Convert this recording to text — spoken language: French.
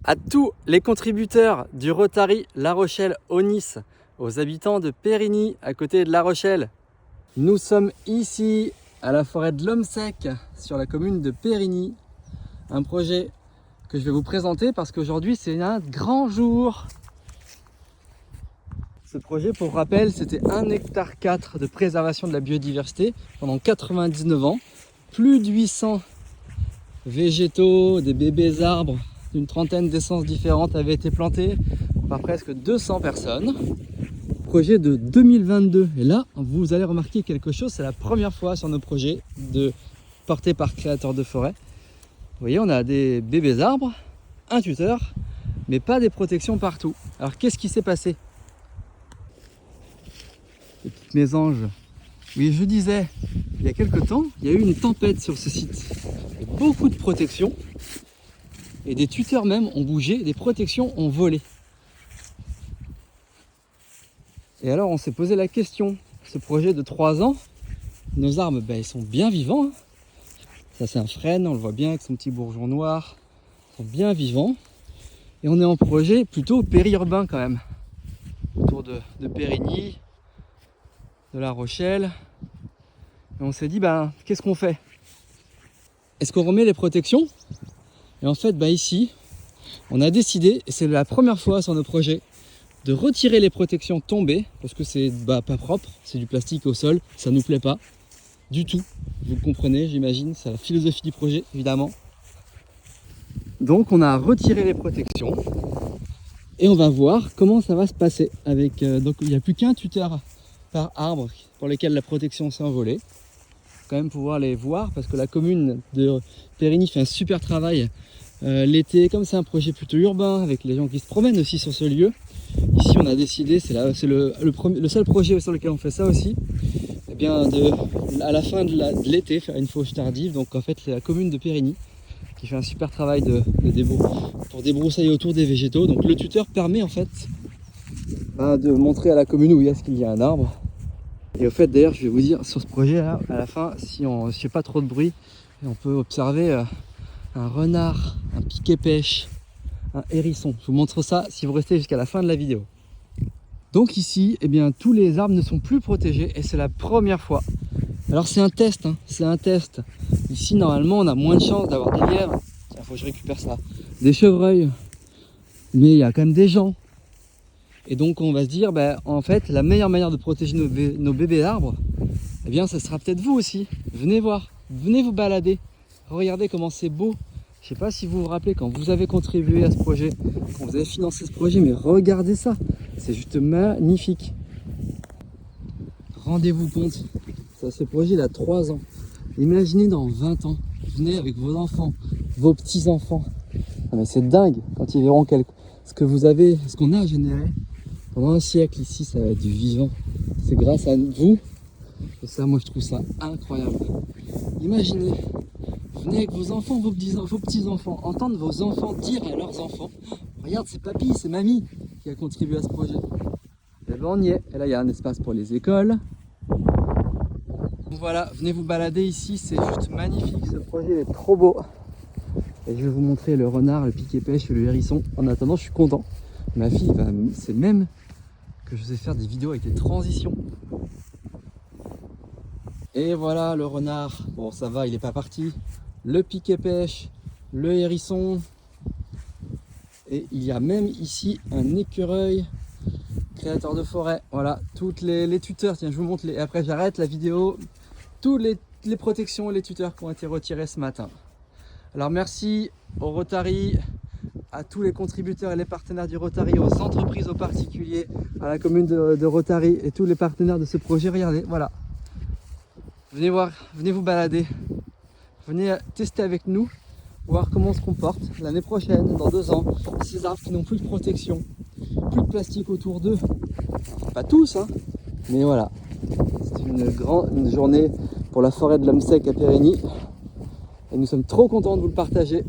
À tous les contributeurs du Rotary La Rochelle-Aunis, aux habitants de Périgny, à côté de La Rochelle. Nous sommes ici à la forêt de l'Homme Sec, sur la commune de Périgny. Un projet que je vais vous présenter parce qu'aujourd'hui c'est un grand jour. Ce projet, pour rappel, c'était 1,4 hectare de préservation de la biodiversité pendant 99 ans. Plus de 800 végétaux, des bébés arbres d'une trentaine d'essences différentes avaient été plantés par presque 200 personnes. Projet de 2022. Et là, vous allez remarquer quelque chose, c'est la première fois sur nos projets portés par Créateurs de Forêt. Vous voyez, on a des bébés arbres, un tuteur, mais pas des protections partout. Alors qu'est-ce qui s'est passé? Les petites mésanges. Oui, je disais, il y a quelque temps, il y a eu une tempête sur ce site. Beaucoup de protections. Et des tuteurs même ont bougé, des protections ont volé. Et alors on s'est posé la question, ce projet de 3 ans, nos arbres, ils sont bien vivants. Ça c'est un frêne, on le voit bien avec son petit bourgeon noir. Ils sont bien vivants. Et on est en projet plutôt périurbain quand même. Autour de Périgny, de La Rochelle. Et on s'est dit, qu'est-ce qu'on fait? Est-ce qu'on remet les protections? Et en fait, ici, on a décidé, et c'est la première fois sur nos projets, de retirer les protections tombées, parce que c'est pas propre, c'est du plastique au sol, ça nous plaît pas du tout. Vous comprenez, j'imagine, c'est la philosophie du projet, évidemment. Donc on a retiré les protections, et on va voir comment ça va se passer. Donc il n'y a plus qu'un tuteur par arbre pour lesquels la protection s'est envolée. Quand même pouvoir les voir, parce que la commune de Périgny fait un super travail l'été, comme c'est un projet plutôt urbain avec les gens qui se promènent aussi sur ce lieu. Ici on a décidé, c'est le seul projet sur lequel on fait ça aussi, à la fin de l'été faire une fauche tardive. Donc en fait c'est la commune de Périgny qui fait un super travail pour débroussailler autour des végétaux. Donc le tuteur permet en fait de montrer à la commune où est-ce qu'il y a un arbre. Et au fait d'ailleurs je vais vous dire, sur ce projet là, à la fin, si on ne fait pas trop de bruit, on peut observer un renard, un piquet-pêche, un hérisson. Je vous montre ça si vous restez jusqu'à la fin de la vidéo. Donc ici, tous les arbres ne sont plus protégés et c'est la première fois. Alors c'est un test, c'est un test. Ici normalement on a moins de chances d'avoir des lièvres. Tiens, faut que je récupère ça. Des chevreuils. Mais il y a quand même des gens. Et donc on va se dire, en fait, la meilleure manière de protéger nos bébés arbres, ça sera peut-être vous aussi. Venez voir, venez vous balader. Regardez comment c'est beau. Je ne sais pas si vous vous rappelez quand vous avez contribué à ce projet, quand vous avez financé ce projet, mais regardez ça. C'est juste magnifique. Rendez-vous compte, ce projet il a 3 ans. Imaginez dans 20 ans, venez avec vos enfants, vos petits-enfants. Mais c'est dingue quand ils verront ce qu'on a généré. Pendant un siècle ici, ça va être du vivant. C'est grâce à vous. Et ça, moi je trouve ça incroyable. Imaginez, venez avec vos enfants, vos petits-enfants, entendre vos enfants dire à leurs enfants, regarde, c'est papy, c'est mamie qui a contribué à ce projet. Et on y est. Et là, il y a un espace pour les écoles. Donc voilà, venez vous balader ici, c'est juste magnifique. Ce projet il est trop beau. Et je vais vous montrer le renard, le piquet-pêche, le hérisson. En attendant, je suis content. Ma fille, c'est même que je sais faire des vidéos avec des transitions. Et voilà le renard. Bon, ça va, il n'est pas parti. Le piquet-pêche, le hérisson. Et il y a même ici un écureuil. Créateur de forêt. Voilà, toutes les tuteurs. Tiens, je vous montre. Après, j'arrête la vidéo. Toutes les protections et les tuteurs qui ont été retirés ce matin. Alors, merci au Rotary, à tous les contributeurs et les partenaires du Rotary, aux entreprises, aux particuliers, à la commune de Rotary et tous les partenaires de ce projet. Regardez, voilà. Venez voir, venez vous balader. Venez tester avec nous, voir comment on se comporte l'année prochaine, dans 2 ans. Ces arbres qui n'ont plus de protection, plus de plastique autour d'eux. Pas tous, mais voilà. C'est une journée pour la forêt de l'Homme Sec à Périgny. Et nous sommes trop contents de vous le partager.